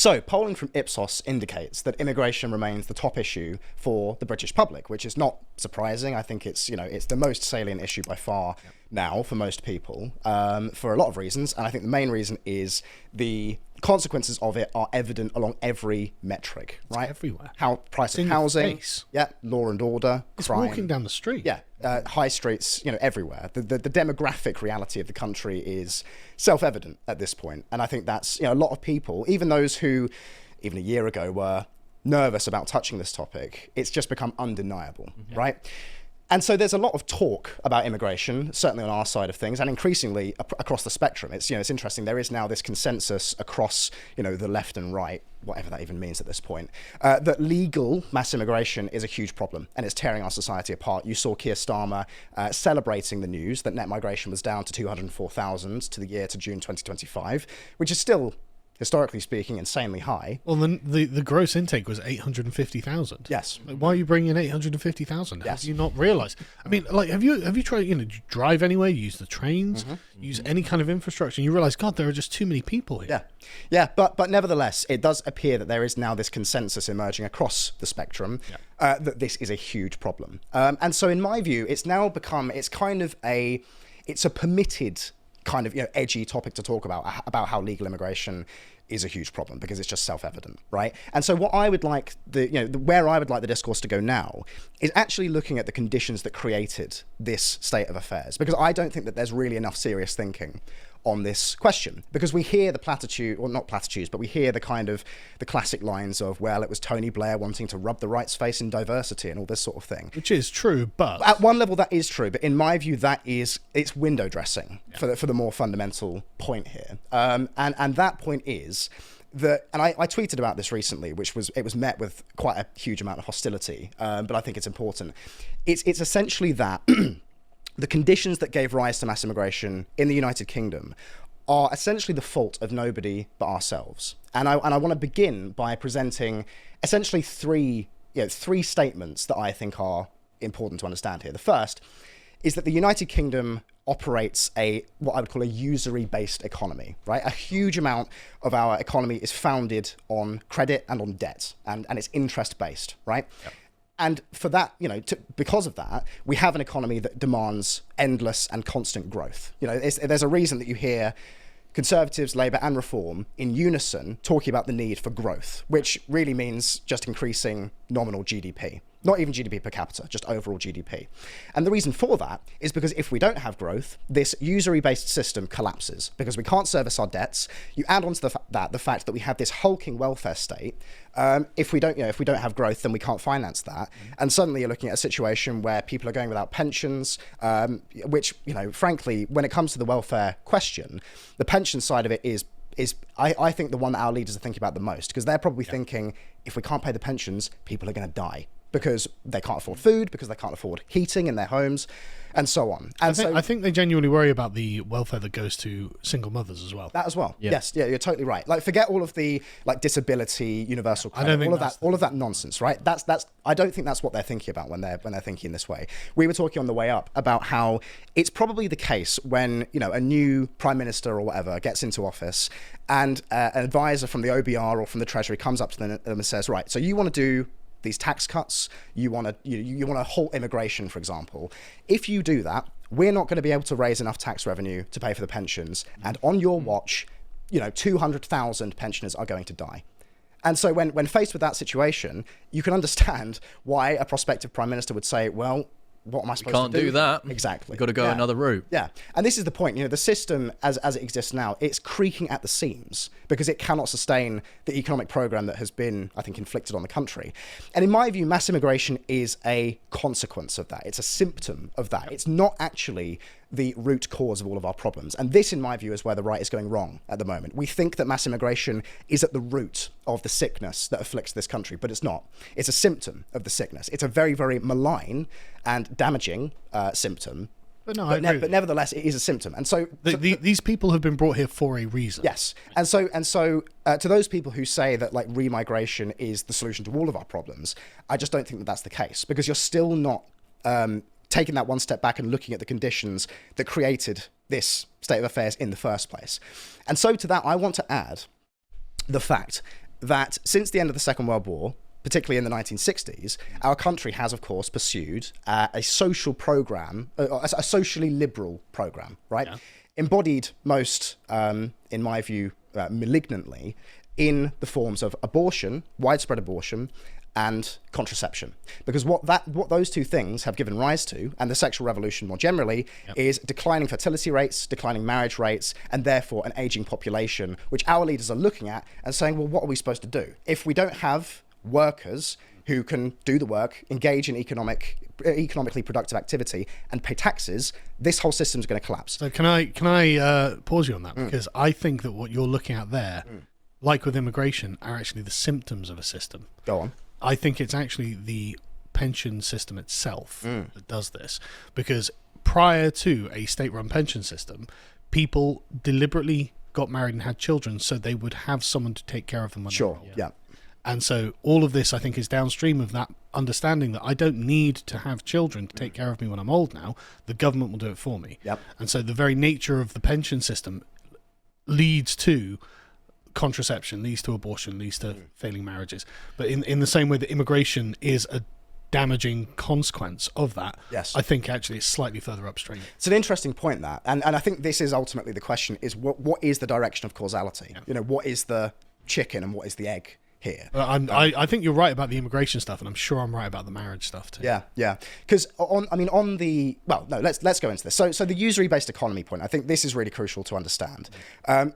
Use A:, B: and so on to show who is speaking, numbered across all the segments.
A: So, polling from Ipsos indicates that immigration remains the top issue for the British public, which is not surprising. I think it's the most salient issue by far now for most people, for a lot of reasons. And I think the main reason is the consequences of it are evident along every metric, right?
B: It's everywhere.
A: How price of housing, law and order,
B: it's
A: crime.
B: walking down the street.
A: High streets, everywhere. The demographic reality of the country is self-evident at this point. And I think that's, a lot of people, even those who, even a year ago, were nervous about touching this topic, it's just become undeniable, right? And so there's a lot of talk about immigration, certainly on our side of things, and increasingly across the spectrum. It's interesting. There is now this consensus across, the left and right, whatever that even means at this point, that legal mass immigration is a huge problem and it's tearing our society apart. You saw Keir Starmer celebrating the news that net migration was down to 204,000 to the year to June 2025, which is still, historically speaking, insanely high.
B: Well, then the gross intake was 850,000.
A: Yes.
B: Why are you bringing in 850,000?
A: Yes.
B: Have you not realised? I mean, have you tried? Do you drive anywhere? Use the trains? Use any kind of infrastructure? And you realise, God, there are just too many people here.
A: Yeah. But nevertheless, it does appear that there is now this consensus emerging across the spectrum that this is a huge problem. And so, in my view, it's now become it's a permitted kind of edgy topic to talk about how legal immigration is a huge problem because it's just self-evident, right? And so what I would like where I would like the discourse to go now is actually looking at the conditions that created this state of affairs, because I don't think that there's really enough serious thinking on this question, because we hear the platitude, or not platitudes, but we hear the classic lines of, well, it was Tony Blair wanting to rub the right's face in diversity and all this sort of thing.
B: Which is true, but
A: at one level that is true, but in my view, it's window dressing for the more fundamental point here. And that point is that, and I tweeted about this recently, it was met with quite a huge amount of hostility, but I think it's important. It's essentially that the conditions that gave rise to mass immigration in the United Kingdom are essentially the fault of nobody but ourselves. And I want to begin by presenting essentially three statements that I think are important to understand here. The first is that the United Kingdom operates what I would call a usury-based economy, right? A huge amount of our economy is founded on credit and on debt, and it's interest-based, right? Yep. And for that, because of that, we have an economy that demands endless and constant growth. There's a reason that you hear Conservatives, Labour and Reform in unison talking about the need for growth, which really means just increasing nominal GDP. Not even GDP per capita, just overall GDP. And the reason for that is because if we don't have growth, this usury-based system collapses because we can't service our debts. You add on to the fact that we have this hulking welfare state. If we don't have growth, then we can't finance that. And suddenly you're looking at a situation where people are going without pensions, which, frankly, when it comes to the welfare question, the pension side of it is I think the one that our leaders are thinking about the most, because they're probably thinking, if we can't pay the pensions, people are going to die because they can't afford food, because they can't afford heating in their homes, and so on. And
B: I think they genuinely worry about the welfare that goes to single mothers as well.
A: That as well. Yeah. Yes, you're totally right. Forget all of the disability, universal credit, all of that nonsense, right? I don't think that's what they're thinking about when they're thinking this way. We were talking on the way up about how it's probably the case when a new prime minister or whatever gets into office, and an advisor from the OBR or from the Treasury comes up to them and says, right, so you want to do these tax cuts, you want to halt immigration, for example. If you do that, we're not going to be able to raise enough tax revenue to pay for the pensions, and on your watch, 200,000 pensioners are going to die. And so when faced with that situation, you can understand why a prospective prime minister would say, well, what am I supposed to do?
C: Can't do that.
A: Exactly.
C: You've got to go another route.
A: Yeah. And this is the point. The system as it exists now, it's creaking at the seams because it cannot sustain the economic program that has been, I think, inflicted on the country. And in my view, mass immigration is a consequence of that. It's a symptom of that. It's not actually the root cause of all of our problems. And this, in my view, is where the right is going wrong at the moment. We think that mass immigration is at the root of the sickness that afflicts this country, but it's not. It's a symptom of the sickness. It's a very, very malign and damaging symptom. But nevertheless, it is a symptom. And so
B: these people have been brought here for a reason.
A: Yes. And so to those people who say that remigration is the solution to all of our problems, I just don't think that that's the case, because you're still not taking that one step back and looking at the conditions that created this state of affairs in the first place. And so to that, I want to add the fact that since the end of the Second World War, particularly in the 1960s, our country has, of course, pursued a social program, a socially liberal program, right? Yeah. Embodied most, in my view, malignantly in the forms of abortion, widespread abortion, and contraception. Because what those two things have given rise to, and the sexual revolution more generally, is declining fertility rates, declining marriage rates, and therefore an aging population, which our leaders are looking at and saying, well, what are we supposed to do? If we don't have workers who can do the work, engage in economically productive activity, and pay taxes, this whole system is going to collapse.
B: So can I pause you on that? Because I think that what you're looking at there, like with immigration, are actually the symptoms of a system.
A: Go on.
B: I think it's actually the pension system itself that does this. Because prior to a state-run pension system, people deliberately got married and had children so they would have someone to take care of them when they're old.
A: Yeah.
B: And so all of this, I think, is downstream of that understanding that I don't need to have children to take care of me when I'm old now. The government will do it for me.
A: Yep.
B: And so the very nature of the pension system leads to contraception, leads to abortion, leads to failing marriages. But in the same way that immigration is a damaging consequence of that,
A: yes,
B: I think actually it's slightly further upstream.
A: It's an interesting point, that. And I think this is ultimately the question, is what is the direction of causality? Yeah. You know, what is the chicken and what is the egg here?
B: I think you're right about the immigration stuff, and I'm sure I'm right about the marriage stuff too.
A: Yeah. Because let's go into this. So the usury-based economy point, I think this is really crucial to understand.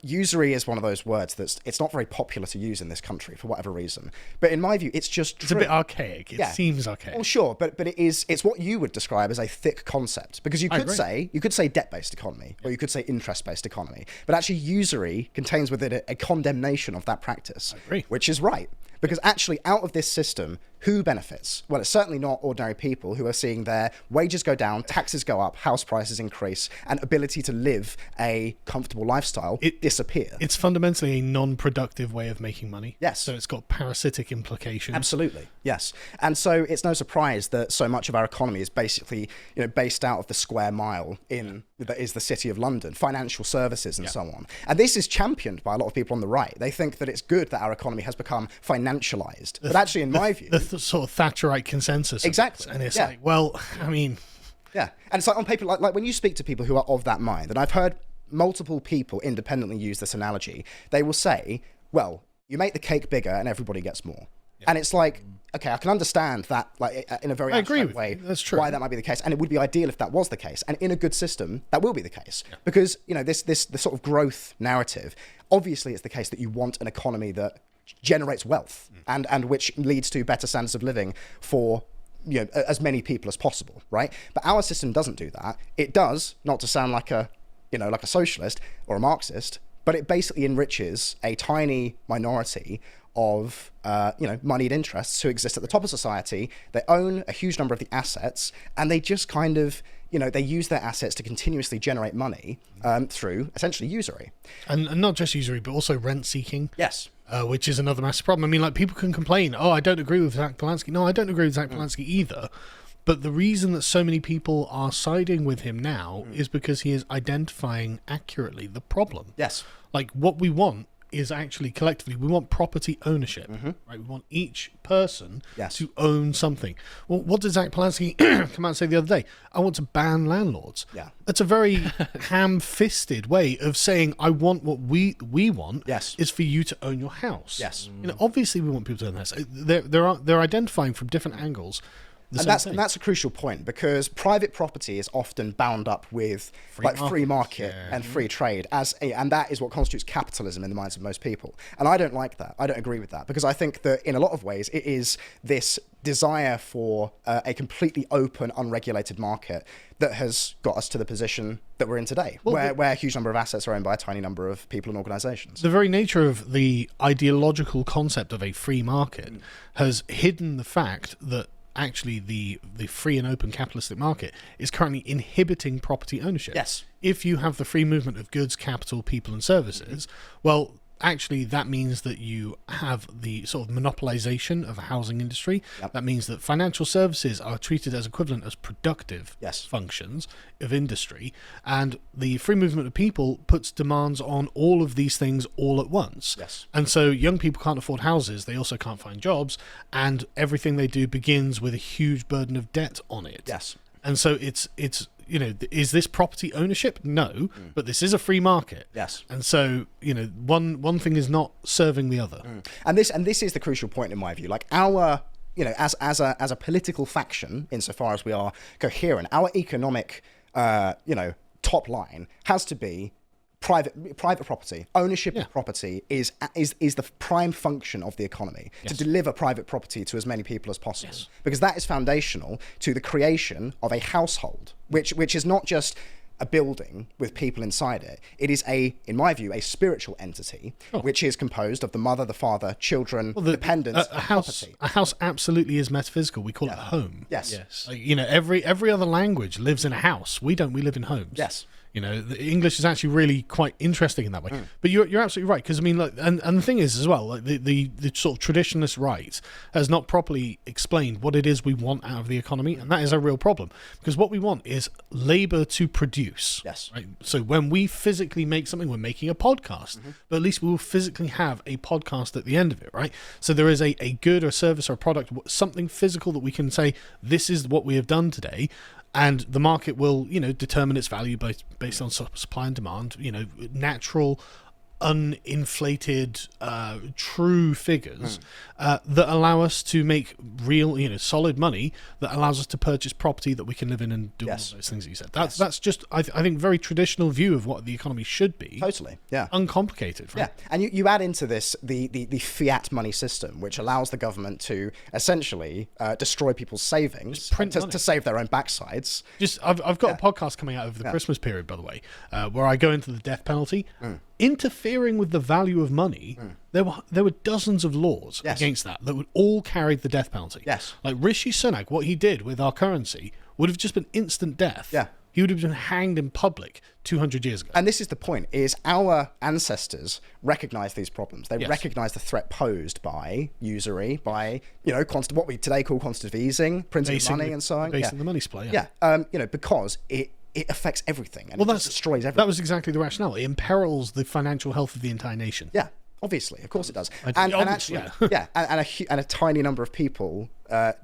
A: Usury is one of those words it's not very popular to use in this country for whatever reason. But in my view, it's just
B: it's a bit archaic. It seems archaic.
A: Well, sure, but it's what you would describe as a thick concept, because you could say debt-based economy, or you could say interest-based economy. But actually, usury contains within it a condemnation of that practice, which is right. Because actually, out of this system, who benefits? Well, it's certainly not ordinary people who are seeing their wages go down, taxes go up, house prices increase, and ability to live a comfortable lifestyle disappear.
B: It's fundamentally a non-productive way of making money.
A: Yes.
B: So it's got parasitic implications.
A: Absolutely, yes. And so it's no surprise that so much of our economy is basically, based out of the square mile that is the city of London, financial services and so on. And this is championed by a lot of people on the right. They think that it's good that our economy has become financialized. But actually, in my view,
B: the sort of Thatcherite consensus.
A: Exactly.
B: And it's like, well, I mean...
A: Yeah. And it's like on paper, like when you speak to people who are of that mind, and I've heard multiple people independently use this analogy, they will say, well, you make the cake bigger and everybody gets more. Yeah. And it's like, okay, I can understand that, like, in a very abstract way,
B: that's true.
A: Why that might be the case. And it would be ideal if that was the case. And in a good system, that will be the case. Yeah. Because, the sort of growth narrative, obviously it's the case that you want an economy that generates wealth and which leads to better standards of living for as many people as possible, right? But our system doesn't do that. It does, not to sound like a socialist or a Marxist, but it basically enriches a tiny minority of moneyed interests who exist at the top of society. They own a huge number of the assets, and they just kind of they use their assets to continuously generate money through essentially usury,
B: and not just usury, but also rent seeking.
A: Yes.
B: Which is another massive problem. I mean, like, people can complain, oh, I don't agree with Zach Polanski. No, I don't agree with Zach Polanski either. But the reason that so many people are siding with him now is because he is identifying accurately the problem.
A: Yes.
B: Like, what we want is actually collectively, we want property ownership, right? We want each person to own something. Well, what did Zach Polanski come out and say the other day? I want to ban landlords.
A: Yeah.
B: That's a very ham-fisted way of saying, I want what we want is for you to own your house.
A: Yes.
B: Obviously we want people to own their house. They're identifying from different angles.
A: And that's a crucial point, because private property is often bound up with free market and free trade, and that is what constitutes capitalism in the minds of most people. And I don't like that. I don't agree with that, because I think that in a lot of ways it is this desire for a completely open, unregulated market that has got us to the position that we're in today, where a huge number of assets are owned by a tiny number of people and organizations.
B: The very nature of the ideological concept of a free market has hidden the fact that actually the free and open capitalistic market is currently inhibiting property ownership.
A: Yes.
B: If you have the free movement of goods, capital, people and services, well, actually that means that you have the sort of monopolization of a housing industry. That means that financial services are treated as equivalent as productive functions of industry, and the free movement of people puts demands on all of these things all at once. And so young people can't afford houses, they also can't find jobs, and everything they do begins with a huge burden of debt on it. And so it's you know, is this property ownership? No, but this is a free market. And so, you know, one thing is not serving the other.
A: And this is the crucial point in my view. Like our, you know, as a political faction, insofar as we are coherent, our economic, you know, top line has to be private property. Ownership of property is the prime function of the economy, to deliver private property to as many people as possible, because that is foundational to the creation of a household, which is not just a building with people inside it. It is in my view, a spiritual entity, which is composed of the mother, the father, children, dependents, property.
B: A house absolutely is metaphysical. We call it a home. Like, you know, every other language lives in a house. We don't. We live in homes. You know, the English is actually really quite interesting in that way. But you're absolutely right, because I mean, like, and the thing is as well, like the sort of traditionalist right has not properly explained what it is we want out of the economy, and that is a real problem, because what we want is labor to produce. Right? So when we physically make something, we're making a podcast, but at least we will physically have a podcast at the end of it, right? So there is a good or service or product, something physical that we can say, this is what we have done today. And the market will, you know, determine its value based on supply and demand, you know, natural, uninflated, true figures that allow us to make real, you know, solid money that allows us to purchase property that we can live in and do all of those things that you said. That's just, I think, very traditional view of what the economy should be. Uncomplicated. Right?
A: And you add into this the fiat money system, which allows the government to essentially destroy people's savings to save their own backsides.
B: I've got a podcast coming out over the Christmas period, by the way, where I go into the death penalty. Interfering with the value of money, there were dozens of laws against that would all carry the death penalty. Like Rishi Sunak, what he did with our currency would have just been instant death. He would have been hanged in public 200 years ago.
A: And this is the point, is our ancestors recognized these problems. They recognized the threat posed by usury, by, you know, what we today call quantitative easing, printing money and so on.
B: Basing the money supply,
A: you know, because it affects everything, and it destroys everything.
B: That was exactly the rationale. It imperils the financial health of the entire nation.
A: Obviously, of course it does. And actually, and a tiny number of people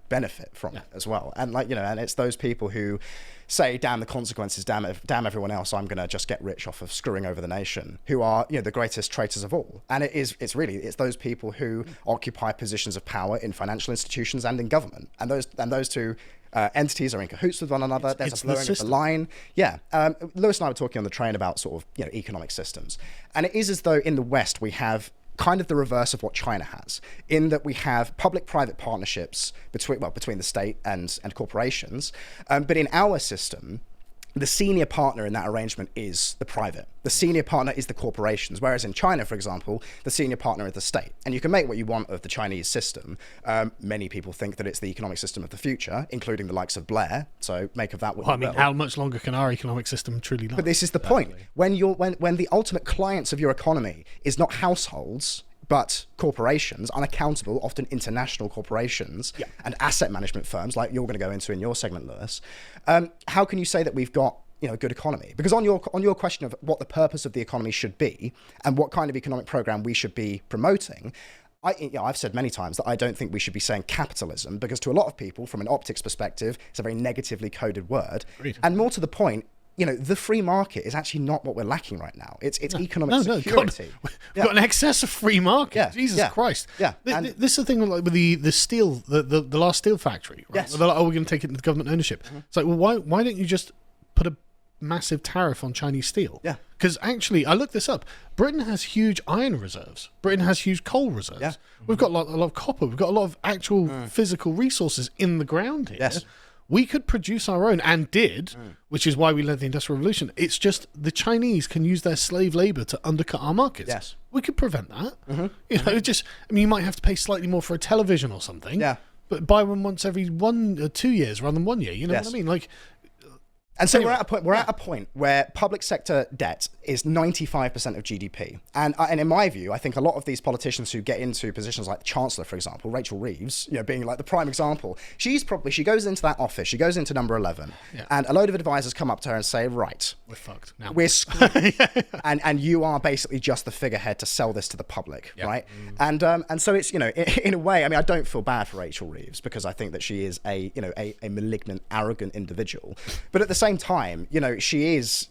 A: benefit from it as well. And like, you know, and it's those people who say, damn the consequences, damn everyone else, I'm going to just get rich off of screwing over the nation, who are, you know, the greatest traitors of all. And it's those people who occupy positions of power in financial institutions and in government. And those two entities are in cahoots with one another. There's a blurring of the line. Lewis and I were talking on the train about sort of, you know, economic systems. And it is as though in the West we have kind of the reverse of what China has, in that we have public-private partnerships between the state and corporations. But in our system, the senior partner in that arrangement is the private. The senior partner is the corporations, whereas in China, for example, the senior partner is the state. And you can make what you want of the Chinese system. Many people think that it's the economic system of the future, including the likes of Blair. So make of that what you will.
B: How much longer can our economic system truly last?
A: But this is the point. When the ultimate clients of your economy is not households, but corporations, unaccountable, often international corporations, and asset management firms, like you're going to go into in your segment, Lewis, how can you say that we've got, you know, a good economy? Because on your question of what the purpose of the economy should be and what kind of economic program we should be promoting, I've said many times that I don't think we should be saying capitalism, because to a lot of people, from an optics perspective, it's a very negatively coded word.
B: Agreed.
A: And more to the point, you know, the free market is actually not what we're lacking right now. It's economic security.
B: We've got an excess of free market. Jesus Christ. This is the thing like with the steel, the last steel factory. Right? They're like, we're going to take it into government ownership. It's like, well, why don't you just put a massive tariff on Chinese steel? Because actually, I looked this up. Britain has huge iron reserves. Britain has huge coal reserves. We've got a lot of copper. We've got a lot of actual physical resources in the ground here. We could produce our own, and did, which is why we led the Industrial Revolution. It's just the Chinese can use their slave labor to undercut our markets. We could prevent that. You know, you might have to pay slightly more for a television or something. But buy one once every 1 or 2 years rather than 1 year. You know what I mean? Like,
A: And so we're at a point where public sector debt is 95% of GDP. And in my view, I think a lot of these politicians who get into positions like the Chancellor, for example, Rachel Reeves, being like the prime example, she goes into that office, she goes into number 11, and a load of advisors come up to her and say, right,
B: we're fucked now.
A: We're screwed. and you are basically just the figurehead to sell this to the public, right? And so it's, in a way, I mean, I don't feel bad for Rachel Reeves because I think that she is a malignant, arrogant individual. But at the same time, she's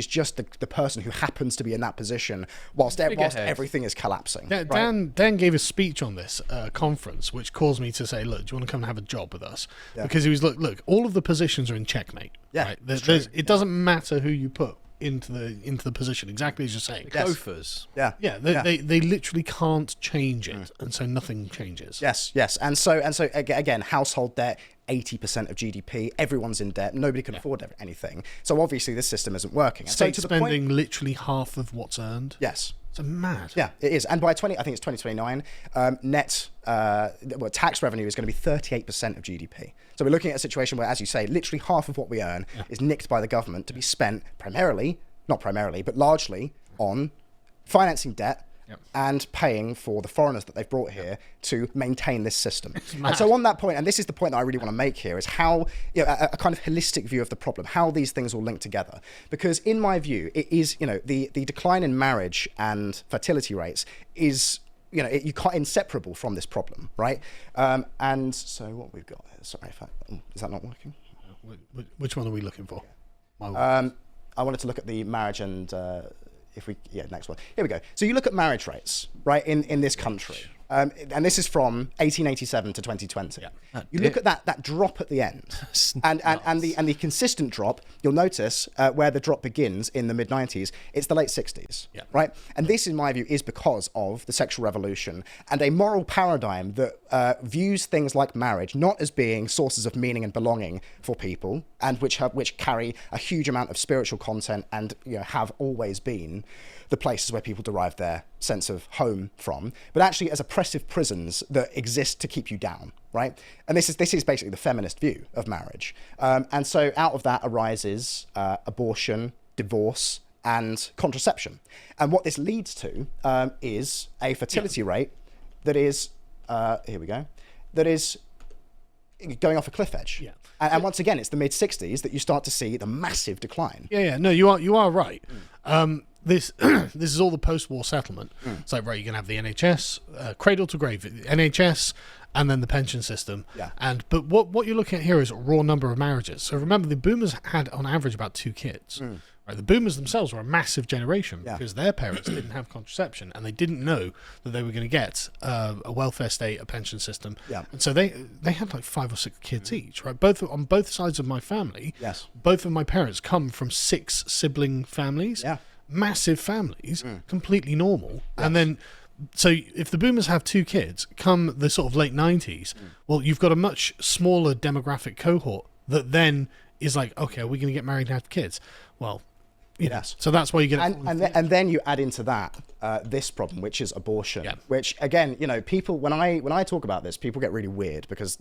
A: just the person who happens to be in that position whilst everything is collapsing.
B: Yeah,
A: right?
B: Dan gave a speech on this conference, which caused me to say, look, do you want to come and have a job with us? Yeah. Because he was, look, all of the positions are in checkmate. Yeah, right? It doesn't matter who you put into the position, exactly as you're saying.
C: Gophers.
A: Yeah.
B: They literally can't change it, and so nothing changes.
A: Yes. And so again, household debt, 80% of GDP, everyone's in debt, nobody can afford anything. So obviously this system isn't working.
B: State spending literally half of what's earned.
A: Yes.
B: It's mad.
A: Yeah, it is. And by 2029, net tax revenue is going to be 38% of GDP. So we're looking at a situation where, as you say, literally half of what we earn is nicked by the government to be spent largely on financing debt and paying for the foreigners that they've brought here to maintain this system. And so on that point, and this is the point that I really want to make here, is how a kind of holistic view of the problem, how these things all link together. Because in my view, it is, the decline in marriage and fertility rates is, you can't inseparable from this problem, right? And so what we've got here, sorry, is that not working?
B: Which one are we looking for?
A: I wanted to look at the marriage and next one. Here we go. So you look at marriage rates, right, in this country. And this is from 1887 to 2020. Yeah. You look at that drop at the end, and the consistent drop. You'll notice where the drop begins in the mid-90s. It's the late 60s, right? And this, in my view, is because of the sexual revolution and a moral paradigm that views things like marriage not as being sources of meaning and belonging for people, and which carry a huge amount of spiritual content and have always been the places where people derive their sense of home from, but actually as oppressive prisons that exist to keep you down, right? And this is basically the feminist view of marriage. And so out of that arises abortion, divorce, and contraception. And what this leads to is a fertility rate that is, that is going off a cliff edge. Yeah. And once again, it's the mid-60s that you start to see the massive decline.
B: Yeah. No, you are right. This is all the post-war settlement. It's like, right, you're going to have the NHS, cradle to grave, NHS, and then the pension system. Yeah. But what you're looking at here is a raw number of marriages. So remember, the boomers had on average about 2 kids. Right? The boomers themselves were a massive generation because their parents didn't have contraception and they didn't know that they were going to get a welfare state, a pension system. Yeah. And so they had like 5 or 6 kids each, right? On both sides of my family. Yes. Both of my parents come from 6 sibling families. Yeah. Massive families, completely normal. Yes. And then, so if the boomers have 2 kids, come the sort of late 90s, well, you've got a much smaller demographic cohort that then is like, okay, are we going to get married and have kids? Well, yes. So that's why you get
A: and then you add into that this problem, which is abortion. Yeah. Which again, people when I talk about this, people get really weird because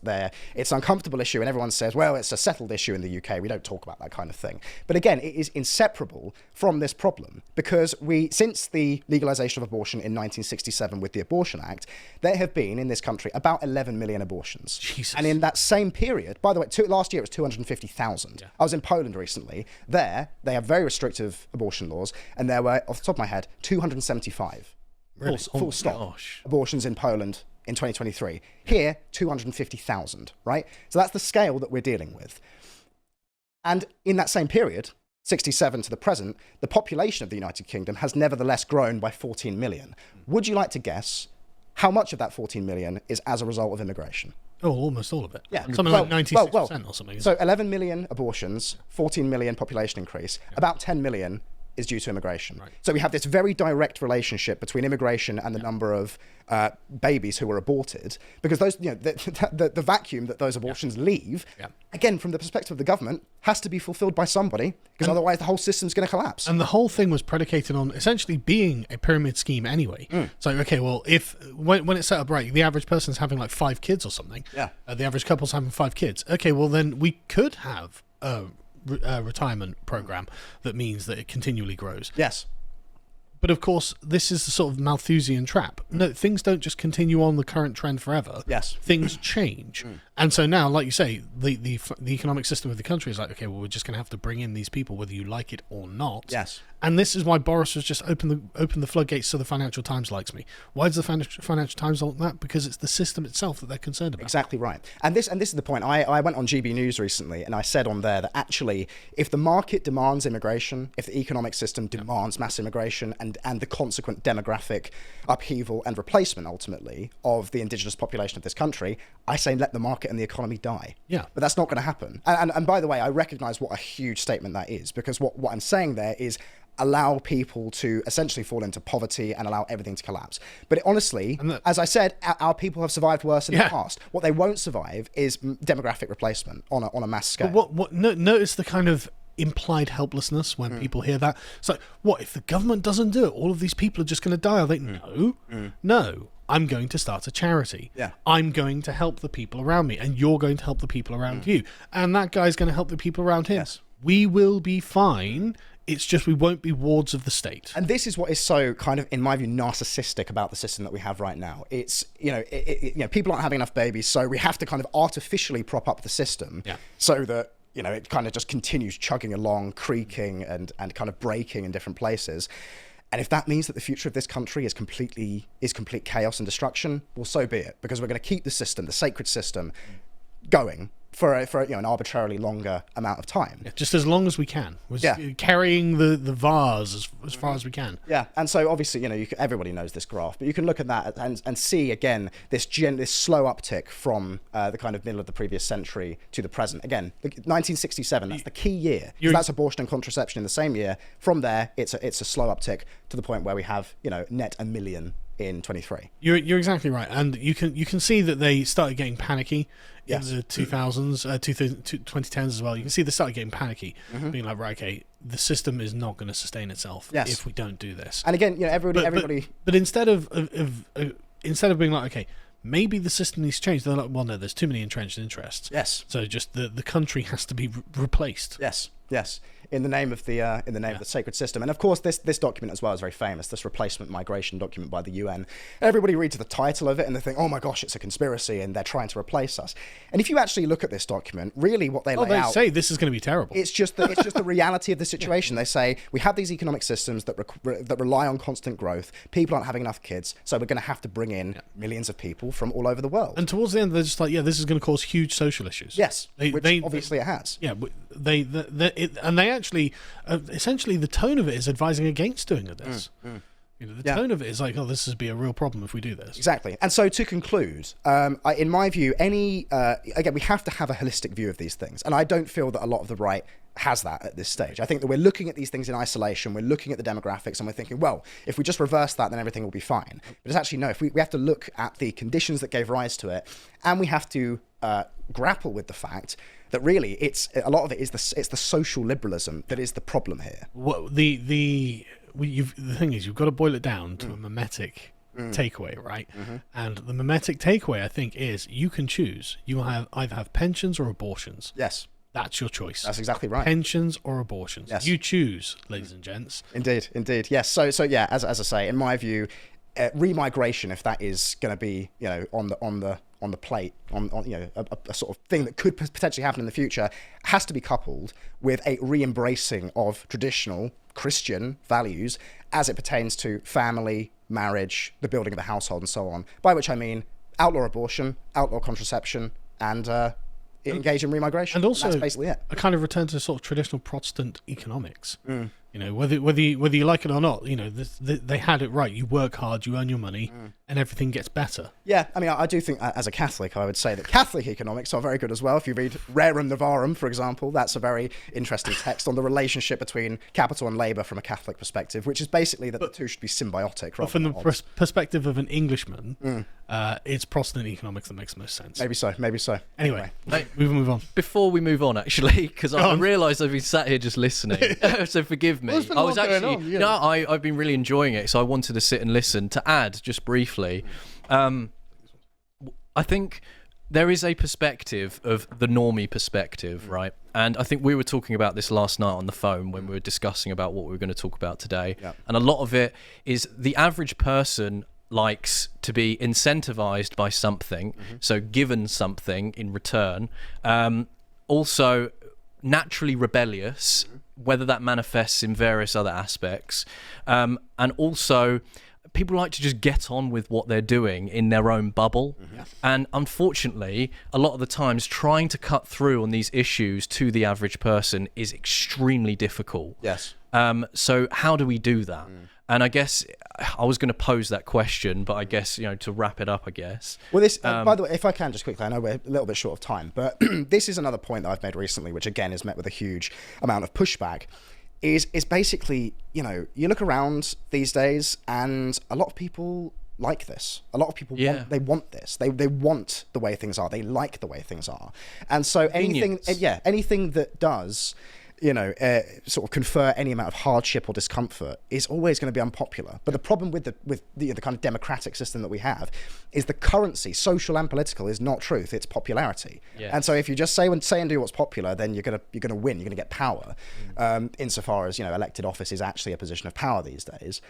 A: it's an uncomfortable issue, and everyone says, well, it's a settled issue in the UK. We don't talk about that kind of thing. But again, it is inseparable from this problem because since the legalization of abortion in 1967 with the Abortion Act, there have been in this country about 11 million abortions. Jesus. And in that same period, by the way, last year it was 250,000. Yeah. I was in Poland recently. There, they have very restrictive abortion laws, and there were, off the top of my head, 275
B: really?
A: full stop abortions in Poland in 2023. Here, 250,000, right? So that's the scale that we're dealing with. And in that same period, 67 to the present, the population of the United Kingdom has nevertheless grown by 14 million. Would you like to guess how much of that 14 million is as a result of immigration?
B: Oh, almost all of it.
A: Yeah.
B: Something like 96% or something.
A: So 11 million abortions, 14 million population increase, about 10 million is due to immigration. Right. So we have this very direct relationship between immigration and the number of babies who were aborted, because those, the vacuum that those abortions leave, again, from the perspective of the government, has to be fulfilled by somebody, because otherwise the whole system's going to collapse.
B: And the whole thing was predicated on essentially being a pyramid scheme anyway. So, okay, well, when it's set up right, the average person's having like 5 kids or something. Yeah. The average couple's having 5 kids. Okay, well then we could have retirement program that means that it continually grows.
A: Yes.
B: But of course, this is the sort of Malthusian trap. No, things don't just continue on the current trend forever.
A: Yes.
B: Things change. And so now, like you say, the economic system of the country is like, okay, well, we're just going to have to bring in these people, whether you like it or not.
A: Yes.
B: And this is why Boris was just open the floodgates so the Financial Times likes me. Why does the Financial Times like that? Because it's the system itself that they're concerned about.
A: Exactly right. And this is the point. I went on GB News recently and I said on there that actually, if the market demands immigration, if the economic system demands mass immigration and the consequent demographic upheaval and replacement ultimately of the indigenous population of this country, I say let the market and the economy die.
B: Yeah.
A: But that's not going to happen. And by the way, I recognize what a huge statement that is, because what I'm saying there is allow people to essentially fall into poverty and allow everything to collapse. But honestly, as I said, our people have survived worse in the past. What they won't survive is demographic replacement on a mass scale.
B: But notice the kind of implied helplessness when people hear that. It's like, what, if the government doesn't do it, all of these people are just going to die? I think, no. I'm going to start a charity.
A: Yeah.
B: I'm going to help the people around me, and you're going to help the people around you. And that guy's going to help the people around him.
A: Yes.
B: We will be fine. It's just we won't be wards of the state.
A: And this is what is so kind of, in my view, narcissistic about the system that we have right now. It's, people aren't having enough babies, so we have to kind of artificially prop up the system so that, it kind of just continues chugging along, creaking and kind of breaking in different places. And if that means that the future of this country is complete chaos and destruction, well, so be it, because we're going to keep the system, the sacred system, going for an arbitrarily longer amount of time.
B: Just as long as we can. Carrying the vase as far as we can.
A: Yeah, and so obviously, everybody knows this graph, but you can look at that and see again this slow uptick from the kind of middle of the previous century to the present. Again, 1967, that's the key year. So that's abortion and contraception in the same year. From there, it's a slow uptick to the point where we have, net 1 million in 23.
B: You're exactly right, and you can see that they started getting panicky in the 2000s, 2010s as well. You can see they started getting panicky, being like, right, okay, the system is not going to sustain itself if we don't do this.
A: And again, everybody.
B: But instead of being like, okay, maybe the system needs to change, they're like, well, no, there's too many entrenched interests.
A: Yes.
B: So just the country has to be replaced.
A: Yes. In the name of the of the sacred system. And of course, this document as well is very famous. This replacement migration document by the UN. Everybody reads the title of it and they think, oh my gosh, it's a conspiracy and they're trying to replace us. And if you actually look at this document, really what they lay out,
B: say this is going to be terrible.
A: It's just the reality of the situation. They say we have these economic systems that rely on constant growth. People aren't having enough kids, so we're going to have to bring in millions of people from all over the world.
B: And towards the end, they're just like, this is going to cause huge social issues.
A: Yes, which obviously it has.
B: Yeah, they actually, essentially, the tone of it is advising against doing this. The tone of it is like, this would be a real problem if we do this.
A: Exactly. And so to conclude, in my view, again, we have to have a holistic view of these things. And I don't feel that a lot of the right has that at this stage. I think that we're looking at these things in isolation. We're looking at the demographics and we're thinking, well, if we just reverse that, then everything will be fine. But it's actually, no, if we have to look at the conditions that gave rise to it, and we have to grapple with the fact that really a lot of it is it's the social liberalism that is the problem here.
B: The thing is, you've got to boil it down to a mimetic takeaway, right? And the mimetic takeaway, I think, is you can choose. You will either have pensions or abortions.
A: Yes.
B: That's your choice.
A: That's exactly right.
B: Pensions or abortions. Yes. You choose, ladies and gents.
A: Indeed. Yes. So yeah, as I say, in my view, remigration, if that is going to be, on the plate, on a sort of thing that could potentially happen in the future, has to be coupled with a re-embracing of traditional Christian values as it pertains to family, marriage, the building of a household, and so on. By which I mean outlaw abortion, outlaw contraception, and engage in remigration.
B: And also,
A: that's basically it.
B: A kind of return to sort of traditional Protestant economics. Whether you like it or not, they had it right. You work hard, you earn your money, and everything gets better.
A: Yeah, I mean, I do think, as a Catholic, I would say that Catholic economics are very good as well. If you read Rerum Novarum, for example, that's a very interesting text on the relationship between capital and labour from a Catholic perspective, which is basically that the two should be symbiotic.
B: But from the perspective of an Englishman, it's Protestant economics that makes most sense.
A: Maybe so.
B: Anyway, we move on.
C: Before we move on, actually, because I realised I've been sat here just listening, so forgive me. I was actually, I've been really enjoying it, so I wanted to sit and listen. To add, just briefly, I think there is a perspective of the normie perspective, right? And I think we were talking about this last night on the phone when we were discussing about what we were going to talk about today. Yep. And a lot of it is the average person likes to be incentivized by something, so given something in return. Also, naturally rebellious, whether that manifests in various other aspects. And also, people like to just get on with what they're doing in their own bubble. And unfortunately, a lot of the times, trying to cut through on these issues to the average person is extremely difficult.
A: Yes.
C: So how do we do that? And I guess I was going to pose that question, but I guess, to wrap it up, I guess.
A: Well, this, by the way, if I can just quickly, I know we're a little bit short of time, but this is another point that I've made recently, which again is met with a huge amount of pushback, is basically, you look around these days and a lot of people like this. A lot of people want this. They want the way things are. They like the way things are. And so anything that does sort of confer any amount of hardship or discomfort is always going to be unpopular. But the problem with the kind of democratic system that we have is the currency, social and political, is not truth; it's popularity. Yeah. And so if you just say and do what's popular, then you're gonna win. You're gonna get power. Insofar as elected office is actually a position of power these days.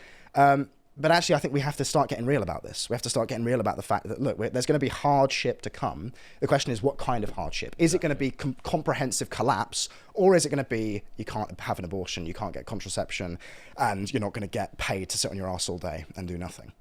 A: But actually, I think we have to start getting real about this. We have to start getting real about the fact that, look, there's going to be hardship to come. The question is, what kind of hardship? Is it going to be comprehensive collapse, or is it going to be you can't have an abortion, you can't get contraception, and you're not going to get paid to sit on your arse all day and do nothing?